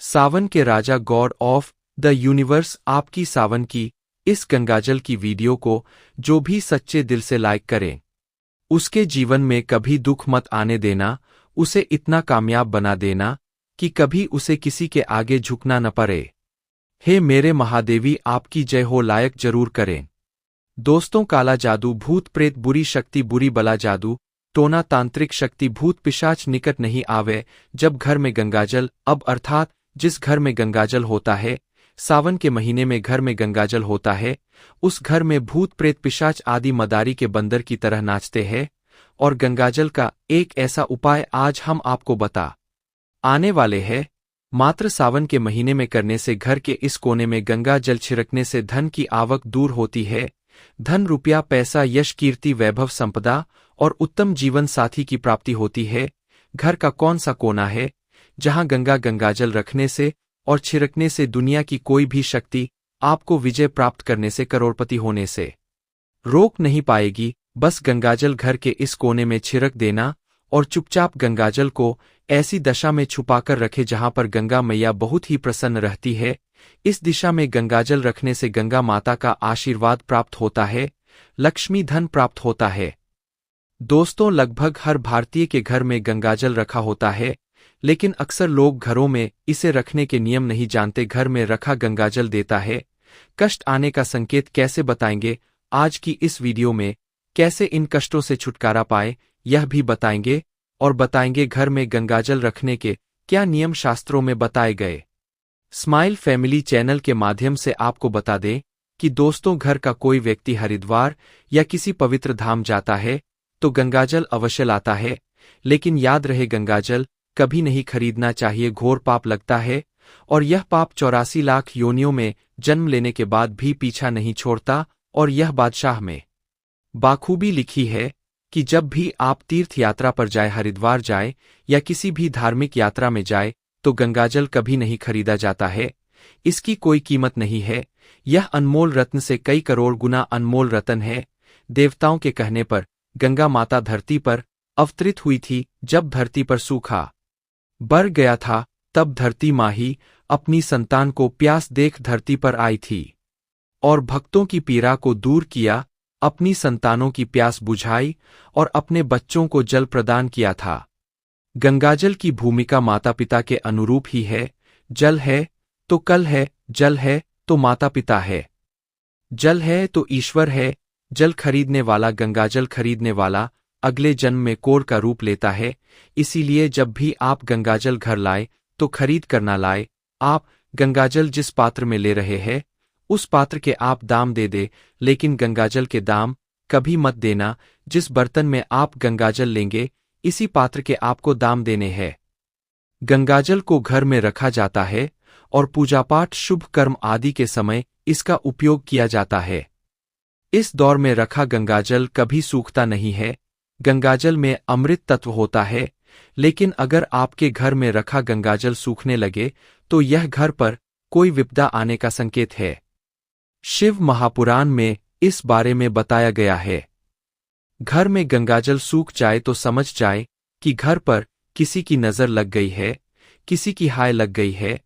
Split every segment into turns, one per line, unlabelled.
सावन के राजा God of the universe आपकी सावन की इस गंगाजल की वीडियो को जो भी सच्चे दिल से लाइक करें, उसके जीवन में कभी दुख मत आने देना, उसे इतना कामयाब बना देना कि कभी उसे किसी के आगे झुकना न पड़े। हे मेरे महादेवी आपकी जय हो, लायक जरूर करें। दोस्तों, काला जादू, भूत प्रेत, बुरी शक्ति, बुरी बला, जादू टोना, तांत्रिक शक्ति, भूत पिशाच निकट नहीं आवे जब घर में गंगाजल। अब अर्थात जिस घर में गंगाजल होता है, सावन के महीने में घर में गंगाजल होता है, उस घर में भूत प्रेत पिशाच आदि मदारी के बंदर की तरह नाचते हैं। और गंगाजल का एक ऐसा उपाय आज हम आपको बता आने वाले हैं। मात्र सावन के महीने में करने से घर के इस कोने में गंगा जल छिड़कने से धन की आवक दूर होती है। धन, रुपया, पैसा, यश, कीर्ति, वैभव, संपदा और उत्तम जीवन साथी की प्राप्ति होती है। घर का कौन सा कोना है जहां गंगाजल रखने से और छिड़कने से दुनिया की कोई भी शक्ति आपको विजय प्राप्त करने से, करोड़पति होने से रोक नहीं पाएगी। बस गंगाजल घर के इस कोने में छिड़क देना और चुपचाप गंगाजल को ऐसी दशा में छुपाकर रखे जहां पर गंगा मैया बहुत ही प्रसन्न रहती है। इस दिशा में गंगाजल रखने से गंगा माता का आशीर्वाद प्राप्त होता है, लक्ष्मी धन प्राप्त होता है। दोस्तों, लगभग हर भारतीय के घर में गंगाजल रखा होता है, लेकिन अक्सर लोग घरों में इसे रखने के नियम नहीं जानते। घर में रखा गंगाजल देता है कष्ट आने का संकेत, कैसे बताएंगे आज की इस वीडियो में। कैसे इन कष्टों से छुटकारा पाए यह भी बताएंगे, और बताएंगे घर में गंगाजल रखने के क्या नियम शास्त्रों में बताए गए। स्माइल फैमिली चैनल के माध्यम से आपको बता दें कि दोस्तों, घर का कोई व्यक्ति हरिद्वार या किसी पवित्र धाम जाता है तो गंगाजल अवश्य लाता है, लेकिन याद रहे गंगाजल कभी नहीं खरीदना चाहिए। घोर पाप लगता है और यह पाप 84 लाख योनियों में जन्म लेने के बाद भी पीछा नहीं छोड़ता। और यह बादशाह में बाखूबी लिखी है कि जब भी आप तीर्थ यात्रा पर जाए, हरिद्वार जाए या किसी भी धार्मिक यात्रा में जाए, तो गंगाजल कभी नहीं खरीदा जाता है। इसकी कोई कीमत नहीं है। यह अनमोल रत्न से कई करोड़ गुना अनमोल रत्न है। देवताओं के कहने पर गंगा माता धरती पर अवतरित हुई थी। जब धरती पर सूखा बढ़ गया था, तब धरती माँ ही अपनी संतान को प्यास देख धरती पर आई थी और भक्तों की पीड़ा को दूर किया, अपनी संतानों की प्यास बुझाई और अपने बच्चों को जल प्रदान किया था। गंगाजल की भूमिका माता पिता के अनुरूप ही है। जल है तो कल है, जल है तो माता पिता है, जल है तो ईश्वर है। जल खरीदने वाला, गंगाजल खरीदने वाला अगले जन्म में कोढ़ का रूप लेता है। इसीलिए जब भी आप गंगाजल घर लाए तो खरीद कर ना लाए। आप गंगाजल जिस पात्र में ले रहे हैं उस पात्र के आप दाम दे, लेकिन गंगाजल के दाम कभी मत देना। जिस बर्तन में आप गंगाजल लेंगे इसी पात्र के आपको दाम देने हैं। गंगाजल को घर में रखा जाता है और पूजापाठ, शुभ कर्म आदि के समय इसका उपयोग किया जाता है। इस दौर में रखा गंगाजल कभी सूखता नहीं है। गंगाजल में अमृत तत्व होता है, लेकिन अगर आपके घर में रखा गंगाजल सूखने लगे तो यह घर पर कोई विपदा आने का संकेत है। शिव महापुराण में इस बारे में बताया गया है। घर में गंगाजल सूख जाए तो समझ जाए कि घर पर किसी की नजर लग गई है, किसी की हाय लग गई है,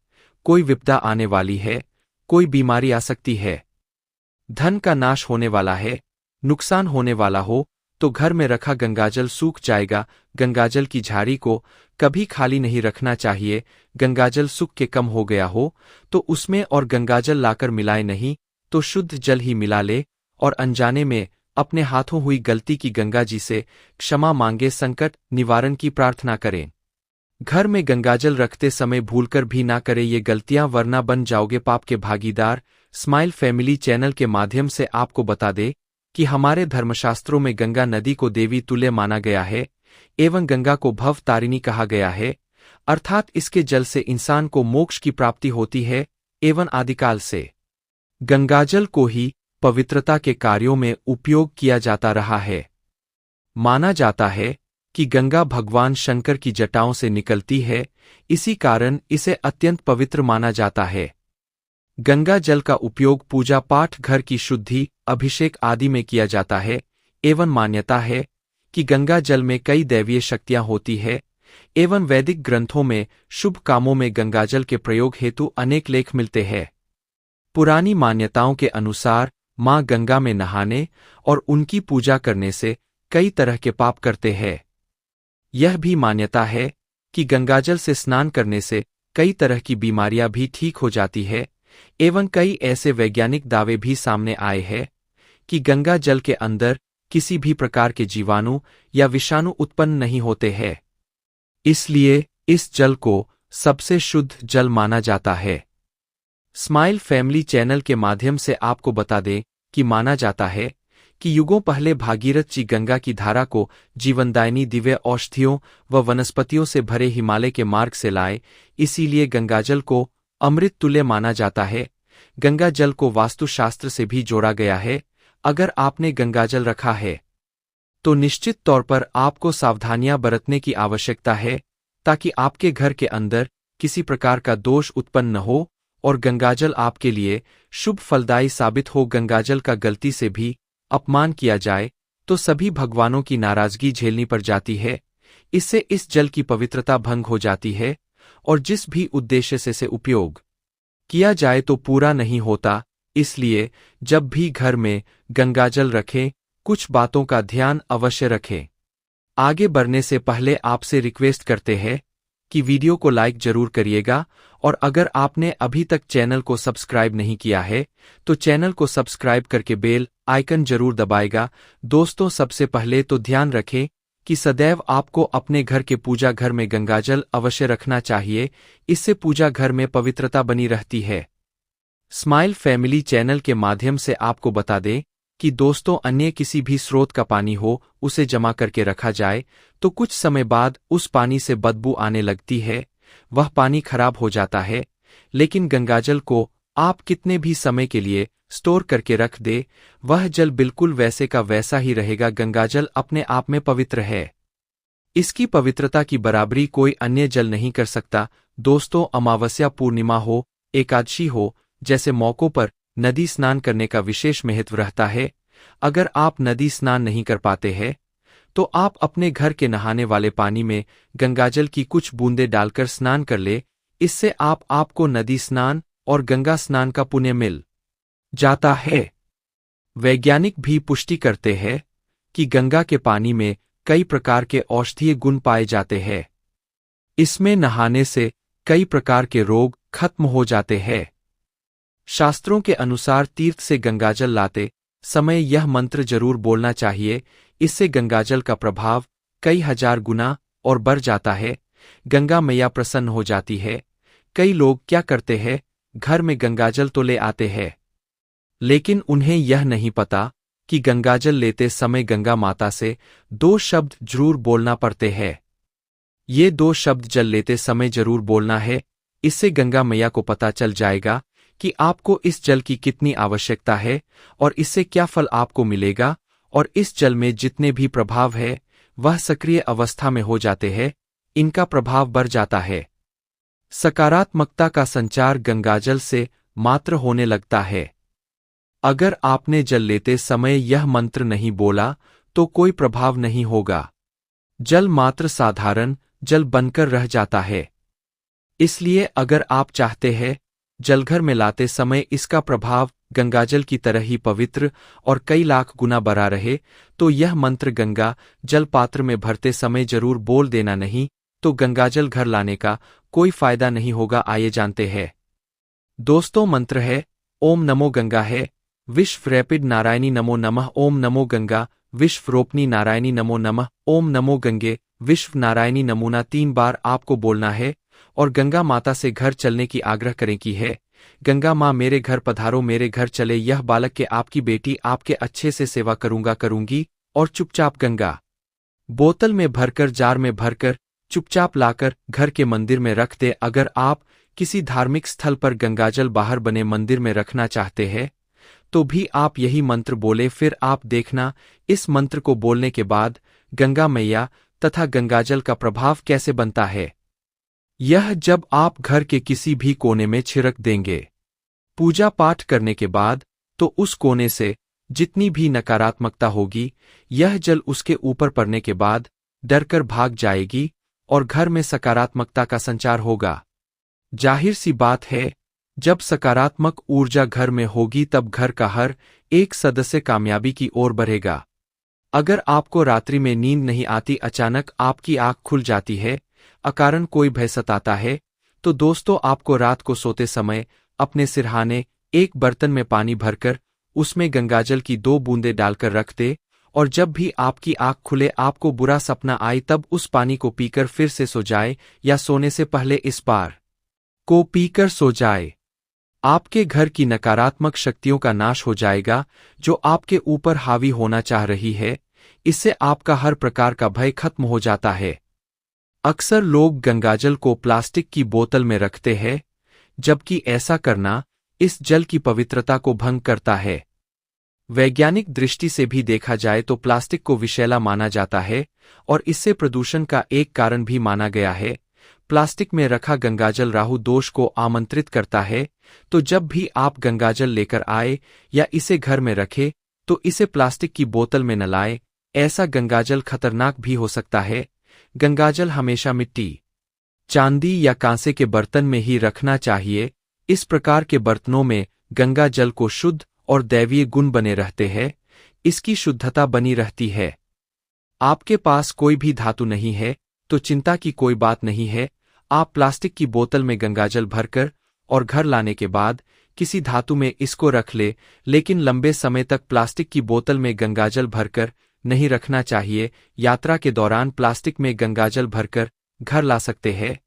कोई विपदा आने वाली है, कोई बीमारी आ सकती है, धन का नाश होने वाला है, नुकसान होने वाला हो तो घर में रखा गंगाजल सूख जाएगा। गंगाजल की झाड़ी को कभी खाली नहीं रखना चाहिए। गंगाजल सूख के कम हो गया हो तो उसमें और गंगाजल लाकर मिलाए नहीं, तो शुद्ध जल ही मिला ले और अनजाने में अपने हाथों हुई गलती की गंगा जी से क्षमा मांगे, संकट निवारण की प्रार्थना करें। घर में गंगाजल रखते समय भूलकर भी ना करें ये गलतियां, वरना बन जाओगे पाप के भागीदार। स्माइल फैमिली चैनल के माध्यम से आपको बता दे कि हमारे धर्मशास्त्रों में गंगा नदी को देवी तुल्य माना गया है एवं गंगा को भव तारिणी कहा गया है, अर्थात इसके जल से इंसान को मोक्ष की प्राप्ति होती है एवं आदिकाल से गंगाजल को ही पवित्रता के कार्यों में उपयोग किया जाता रहा है। माना जाता है कि गंगा भगवान शंकर की जटाओं से निकलती है, इसी कारण इसे अत्यंत पवित्र माना जाता है। गंगा जल का उपयोग पूजा पाठ, घर की शुद्धि, अभिषेक आदि में किया जाता है एवं मान्यता है कि गंगा जल में कई दैवीय शक्तियां होती है। एवं वैदिक ग्रंथों में शुभ कामों में गंगाजल के प्रयोग हेतु अनेक लेख मिलते हैं। पुरानी मान्यताओं के अनुसार मां गंगा में नहाने और उनकी पूजा करने से कई तरह के पाप करते हैं। यह भी मान्यता है कि गंगाजल से स्नान करने से कई तरह की बीमारियां भी ठीक हो जाती है एवं कई ऐसे वैज्ञानिक दावे भी सामने आए हैं कि गंगा जल के अंदर किसी भी प्रकार के जीवाणु या विषाणु उत्पन्न नहीं होते हैं। इसलिए इस जल को सबसे शुद्ध जल माना जाता है। स्माइल फैमिली चैनल के माध्यम से आपको बता दें कि माना जाता है कि युगों पहले भागीरथ जी गंगा की धारा को जीवनदायिनी दिव्य औषधियों व वनस्पतियों से भरे हिमालय के मार्ग से लाए, इसीलिए गंगाजल को अमृत तुल्य माना जाता है। गंगा जल को वास्तुशास्त्र से भी जोड़ा गया है। अगर आपने गंगाजल रखा है तो निश्चित तौर पर आपको सावधानियां बरतने की आवश्यकता है ताकि आपके घर के अंदर किसी प्रकार का दोष उत्पन्न न हो और गंगाजल आपके लिए शुभ फलदायी साबित हो। गंगाजल का गलती से भी अपमान किया जाए तो सभी भगवानों की नाराजगी झेलनी पड़ जाती है। इससे इस जल की पवित्रता भंग हो जाती है और जिस भी उद्देश्य से उपयोग किया जाए तो पूरा नहीं होता। इसलिए जब भी घर में गंगाजल रखें, कुछ बातों का ध्यान अवश्य रखें। आगे बढ़ने से पहले आपसे रिक्वेस्ट करते हैं कि वीडियो को लाइक जरूर करिएगा और अगर आपने अभी तक चैनल को सब्सक्राइब नहीं किया है तो चैनल को सब्सक्राइब करके बेल आइकन जरूर दबाएगा। दोस्तों, सबसे पहले तो ध्यान रखें कि सदैव आपको अपने घर के पूजा घर में गंगाजल अवश्य रखना चाहिए। इससे पूजा घर में पवित्रता बनी रहती है। स्माइल फैमिली चैनल के माध्यम से आपको बता दें कि दोस्तों, अन्य किसी भी स्रोत का पानी हो उसे जमा करके रखा जाए तो कुछ समय बाद उस पानी से बदबू आने लगती है, वह पानी खराब हो जाता है। लेकिन गंगाजल को आप कितने भी समय के लिए स्टोर करके रख दे, वह जल बिल्कुल वैसे का वैसा ही रहेगा। गंगाजल अपने आप में पवित्र है। इसकी पवित्रता की बराबरी कोई अन्य जल नहीं कर सकता। दोस्तों, अमावस्या, पूर्णिमा हो, एकादशी हो जैसे मौकों पर नदी स्नान करने का विशेष महत्व रहता है। अगर आप नदी स्नान नहीं कर पाते हैं तो आप अपने घर के नहाने वाले पानी में गंगाजल की कुछ बूंदें डालकर स्नान कर ले। इससे आपको नदी स्नान और गंगा स्नान का पुण्य मिल जाता है। वैज्ञानिक भी पुष्टि करते हैं कि गंगा के पानी में कई प्रकार के औषधीय गुण पाए जाते हैं। इसमें नहाने से कई प्रकार के रोग खत्म हो जाते हैं। शास्त्रों के अनुसार तीर्थ से गंगाजल लाते समय यह मंत्र जरूर बोलना चाहिए। इससे गंगाजल का प्रभाव कई हजार गुना और बढ़ जाता है। गंगा मैया प्रसन्न हो जाती है। कई लोग क्या करते हैं, घर में गंगाजल तो ले आते हैं लेकिन उन्हें यह नहीं पता कि गंगाजल लेते समय गंगा माता से 2 शब्द जरूर बोलना पड़ते हैं। ये 2 शब्द जल लेते समय जरूर बोलना है। इससे गंगा मैया को पता चल जाएगा कि आपको इस जल की कितनी आवश्यकता है और इससे क्या फल आपको मिलेगा और इस जल में जितने भी प्रभाव है वह सक्रिय अवस्था में हो जाते हैं, इनका प्रभाव बढ़ जाता है। सकारात्मकता का संचार गंगाजल से मात्र होने लगता है। अगर आपने जल लेते समय यह मंत्र नहीं बोला तो कोई प्रभाव नहीं होगा। जल मात्र साधारण जल बनकर रह जाता है। इसलिए अगर आप चाहते हैं जलघर में लाते समय इसका प्रभाव गंगाजल की तरह ही पवित्र और कई लाख गुना बढ़ा रहे तो यह मंत्र गंगा जल पात्र में भरते समय जरूर बोल देना, नहीं तो गंगाजल घर लाने का कोई फायदा नहीं होगा। आइए जानते हैं। दोस्तों, मंत्र है ओम नमो गंगा है। विश्व रैपिड नारायणी नमो नमः। ओम नमो गंगा। विश्व रोपनी नारायणी नमो नमः। ओम नमो गंगे। विश्व नारायणी नमूना 3 बार आपको बोलना है और गंगा माता से घर चलने की आग्रह करें की है। गंगा माँ, मेरे घर पधारो, मेरे घर चले। यह बालक के आपकी बेटी आपके अच्छे से सेवा करूंगी और चुपचाप गंगा बोतल में भरकर जार में भरकर चुपचाप लाकर घर के मंदिर में रख दे। अगर आप किसी धार्मिक स्थल पर गंगाजल बाहर बने मंदिर में रखना चाहते हैं तो भी आप यही मंत्र बोले। फिर आप देखना इस मंत्र को बोलने के बाद गंगा मैया तथा गंगाजल का प्रभाव कैसे बनता है। यह जब आप घर के किसी भी कोने में छिड़क देंगे पूजा पाठ करने के बाद तो उस कोने से जितनी भी नकारात्मकता होगी यह जल उसके ऊपर पड़ने के बाद डरकर भाग जाएगी और घर में सकारात्मकता का संचार होगा। जाहिर सी बात है, जब सकारात्मक ऊर्जा घर में होगी तब घर का हर एक सदस्य कामयाबी की ओर बढ़ेगा। अगर आपको रात्रि में नींद नहीं आती, अचानक आपकी आंख खुल जाती है, अकारण कोई भय सताता है, तो दोस्तों आपको रात को सोते समय अपने सिरहाने एक बर्तन में पानी भरकर उसमें गंगाजल की 2 बूंदें डालकर रख दे, और जब भी आपकी आंख खुले, आपको बुरा सपना आए, तब उस पानी को पीकर फिर से सो जाए, या सोने से पहले इस पार को पीकर सो जाए। आपके घर की नकारात्मक शक्तियों का नाश हो जाएगा जो आपके ऊपर हावी होना चाह रही है। इससे आपका हर प्रकार का भय खत्म हो जाता है। अक्सर लोग गंगाजल को प्लास्टिक की बोतल में रखते हैं, जबकि ऐसा करना इस जल की पवित्रता को भंग करता है। वैज्ञानिक दृष्टि से भी देखा जाए तो प्लास्टिक को विषैला माना जाता है और इससे प्रदूषण का एक कारण भी माना गया है। प्लास्टिक में रखा गंगाजल राहु दोष को आमंत्रित करता है, तो जब भी आप गंगाजल लेकर आए या इसे घर में रखें, तो इसे प्लास्टिक की बोतल में न लाएं। ऐसा गंगाजल खतरनाक भी हो सकता है। गंगाजल हमेशा मिट्टी, चांदी या कांसे के बर्तन में ही रखना चाहिए। इस प्रकार के बर्तनों में गंगा जल को शुद्ध और दैवीय गुण बने रहते हैं, इसकी शुद्धता बनी रहती है। आपके पास कोई भी धातु नहीं है तो चिंता की कोई बात नहीं है। आप प्लास्टिक की बोतल में गंगाजल भरकर और घर लाने के बाद किसी धातु में इसको रख ले, लेकिन लंबे समय तक प्लास्टिक की बोतल में गंगाजल भरकर नहीं रखना चाहिए। यात्रा के दौरान प्लास्टिक में गंगाजल भरकर घर ला सकते हैं,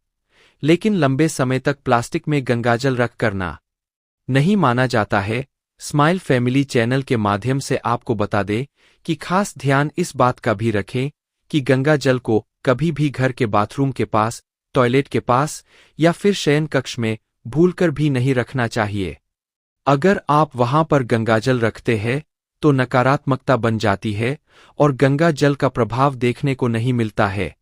लेकिन लंबे समय तक प्लास्टिक में गंगाजल रख करना नहीं माना जाता है। स्माइल फैमिली चैनल के माध्यम से आपको बता दें कि खास ध्यान इस बात का भी रखें कि गंगा जल को कभी भी घर के बाथरूम के पास, टॉयलेट के पास या फिर शयन कक्ष में भूलकर भी नहीं रखना चाहिए। अगर आप वहां पर गंगाजल रखते हैं तो नकारात्मकता बन जाती है और गंगा जल का प्रभाव देखने को नहीं मिलता है।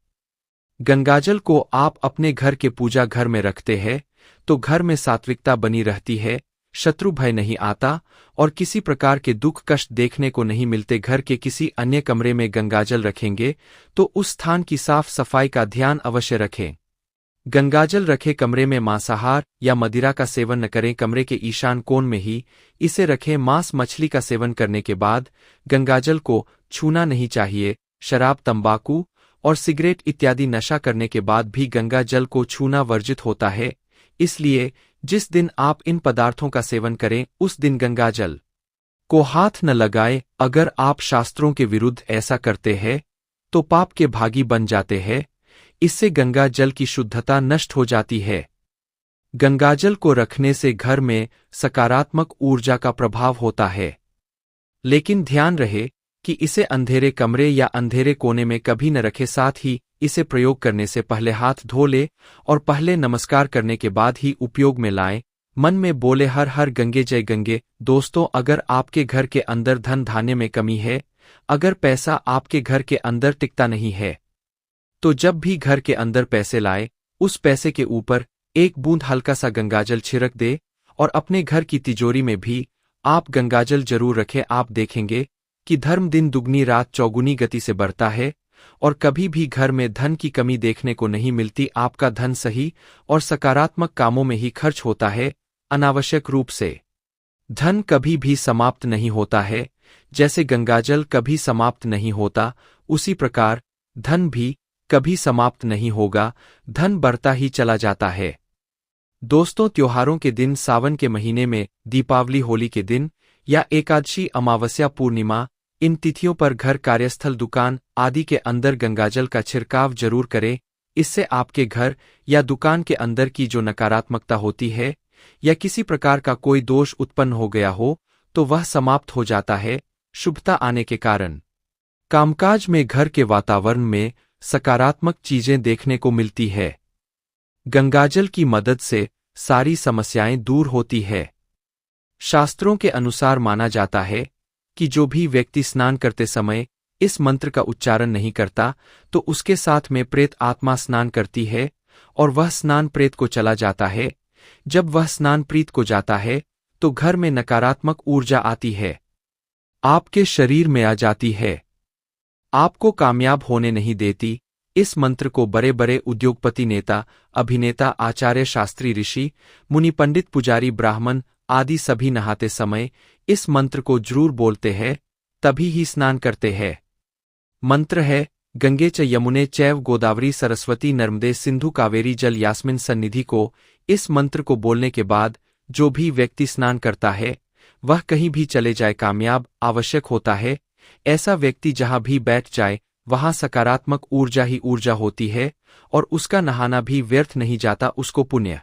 गंगाजल को आप अपने घर के पूजा घर में रखते हैं तो घर में सात्विकता बनी रहती है, शत्रु भय नहीं आता और किसी प्रकार के दुख कष्ट देखने को नहीं मिलते। घर के किसी अन्य कमरे में गंगाजल रखेंगे तो उस स्थान की साफ सफाई का ध्यान अवश्य रखें। गंगाजल रखे कमरे में मांसाहार या मदिरा का सेवन न करें। कमरे के ईशान कोण में ही इसे रखें। मांस मछली का सेवन करने के बाद गंगाजल को छूना नहीं चाहिए। शराब, तंबाकू और सिगरेट इत्यादि नशा करने के बाद भी गंगा जल को छूना वर्जित होता है। इसलिए जिस दिन आप इन पदार्थों का सेवन करें उस दिन गंगाजल को हाथ न लगाएं। अगर आप शास्त्रों के विरुद्ध ऐसा करते हैं तो पाप के भागी बन जाते हैं। इससे गंगा जल की शुद्धता नष्ट हो जाती है। गंगाजल को रखने से घर में सकारात्मक ऊर्जा का प्रभाव होता है, लेकिन ध्यान रहे कि इसे अंधेरे कमरे या अंधेरे कोने में कभी न रखे। साथ ही इसे प्रयोग करने से पहले हाथ धो ले और पहले नमस्कार करने के बाद ही उपयोग में लाएं। मन में बोले हर हर गंगे जय गंगे। दोस्तों, अगर आपके घर के अंदर धन धान्य में कमी है, अगर पैसा आपके घर के अंदर टिकता नहीं है, तो जब भी घर के अंदर पैसे लाए, उस पैसे के ऊपर एक बूंद हल्का सा गंगाजल छिड़क दे और अपने घर की तिजोरी में भी आप गंगाजल जरूर रखें। आप देखेंगे कि धर्म दिन दुगनी रात चौगुनी गति से बढ़ता है और कभी भी घर में धन की कमी देखने को नहीं मिलती। आपका धन सही और सकारात्मक कामों में ही खर्च होता है, अनावश्यक रूप से। धन कभी भी समाप्त नहीं होता है। जैसे गंगाजल कभी समाप्त नहीं होता, उसी प्रकार धन भी कभी समाप्त नहीं होगा। धन बढ़ता ही चला जाता है। दोस्तों, त्योहारों के दिन, सावन के महीने में दीपावली, होली के दिन या एकादशी, अमावस्या, पूर्णिमा, इन तिथियों पर घर, कार्यस्थल, दुकान आदि के अंदर गंगाजल का छिड़काव जरूर करें। इससे आपके घर या दुकान के अंदर की जो नकारात्मकता होती है या किसी प्रकार का कोई दोष उत्पन्न हो गया हो तो वह समाप्त हो जाता है। शुभता आने के कारण कामकाज में, घर के वातावरण में सकारात्मक चीजें देखने को मिलती है। गंगाजल की मदद से सारी समस्याएं दूर होती है। शास्त्रों के अनुसार माना जाता है कि जो भी व्यक्ति स्नान करते समय इस मंत्र का उच्चारण नहीं करता तो उसके साथ में प्रेत आत्मा स्नान करती है और वह स्नान प्रेत को चला जाता है। जब वह स्नान प्रीत को जाता है तो घर में नकारात्मक ऊर्जा आती है, आपके शरीर में आ जाती है, आपको कामयाब होने नहीं देती। इस मंत्र को बड़े बड़े उद्योगपति, नेता, अभिनेता, आचार्य, शास्त्री, ऋषि, मुनि, पंडित, पुजारी, ब्राह्मण आदि सभी नहाते समय इस मंत्र को जरूर बोलते हैं, तभी ही स्नान करते हैं। मंत्र है गंगे च यमुने चैव गोदावरी सरस्वती नर्मदे सिंधु कावेरी जल यास्मिन सन्निधि को इस मंत्र को बोलने के बाद जो भी व्यक्ति स्नान करता है वह कहीं भी चले जाए कामयाब आवश्यक होता है। ऐसा व्यक्ति जहां भी बैठ जाए वहां सकारात्मक ऊर्जा ही ऊर्जा होती है और उसका नहाना भी व्यर्थ नहीं जाता, उसको पुण्य